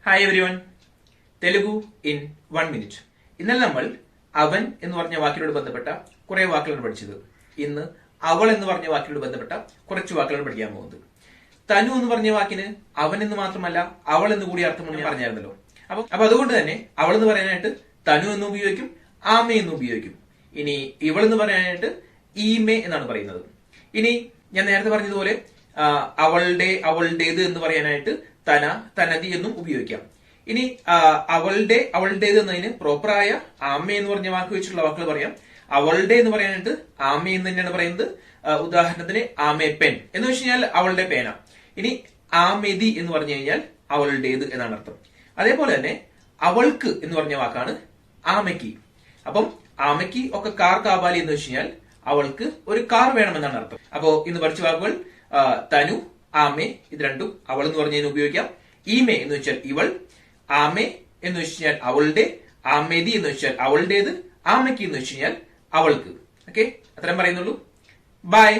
Hi everyone, Telugu in 1 minute. ഇന്നലെ നമ്മൾ അവൻ എന്ന് പറഞ്ഞ വാക്കിനോട് ബന്ധപ്പെട്ട കുറെ വാക്കുകളാണ് പഠിച്ചത്. ഇന്ന് അവൾ എന്ന് പറഞ്ഞ വാക്കിനോട് ബന്ധപ്പെട്ട കുറച്ച് വാക്കുകളാണ് പഠിക്കാൻ പോകുന്നത്. തനു എന്ന് പറഞ്ഞ വാക്കിന് അവൻ എന്ന് മാത്രമല്ല അവൾ എന്ന് കൂടി അർത്ഥമുണ്ട് ഞാൻ പറഞ്ഞായിരുന്നല്ലോ. അപ്പൊ അതുകൊണ്ട് തന്നെ അവൾ എന്ന് പറയാനായിട്ട് തനു എന്ന് ഉപയോഗിക്കും, ആമേ എന്ന് ഉപയോഗിക്കും. ഇനി ഇവൾ എന്ന് പറയാനായിട്ട് ഈമേ എന്നാണ് പറയുന്നത്. ഇനി ഞാൻ നേരത്തെ പറഞ്ഞതുപോലെ അവളുടെ, അവളുടേത് എന്ന് പറയാനായിട്ട് തന, തനതി എന്നും ഉപയോഗിക്കാം. ഇനി അവളുടെ, അവളുടേത് എന്നതിന് പ്രോപ്പറായ ആമേ എന്ന് പറഞ്ഞ വാക്ക് വെച്ചിട്ടുള്ള വാക്കുകൾ പറയാം. അവളുടെ എന്ന് പറയാനായിട്ട് ആമേ എന്ന് തന്നെയാണ് പറയുന്നത്. ഉദാഹരണത്തിന് ആമേ പെൻ എന്ന് വെച്ച് കഴിഞ്ഞാൽ അവളുടെ പേന. ഇനി ആമെതി എന്ന് പറഞ്ഞു കഴിഞ്ഞാൽ അവളുടേത് എന്നാണ് അർത്ഥം. അതേപോലെ തന്നെ അവൾക്ക് എന്ന് പറഞ്ഞ വാക്കാണ് ആമയ്ക്ക്. അപ്പം ആമയ്ക്ക് ഒക്കെ കാർ കാബാലി എന്ന് വെച്ച് കഴിഞ്ഞാൽ അവൾക്ക് ഒരു കാർ വേണമെന്നാണ് അർത്ഥം. അപ്പോ ഇന്ന് പഠിച്ച വാക്കുകൾ തനു, ആമേ, ഇത് രണ്ടും അവൾ എന്ന് പറഞ്ഞതിന് ഉപയോഗിക്കാം. ഈമേ എന്ന് വെച്ചാൽ ഇവൾ, ആമേ എന്ന് വെച്ച് കഴിഞ്ഞാൽ അവളുടെ, ആമേതി എന്ന് വെച്ചാൽ അവളുടേത്, ആമയ്ക്ക് എന്ന് വെച്ച് കഴിഞ്ഞാൽ അവൾക്ക്. ഓക്കെ, അത്രയും പറയുന്നുള്ളൂ. ബൈ.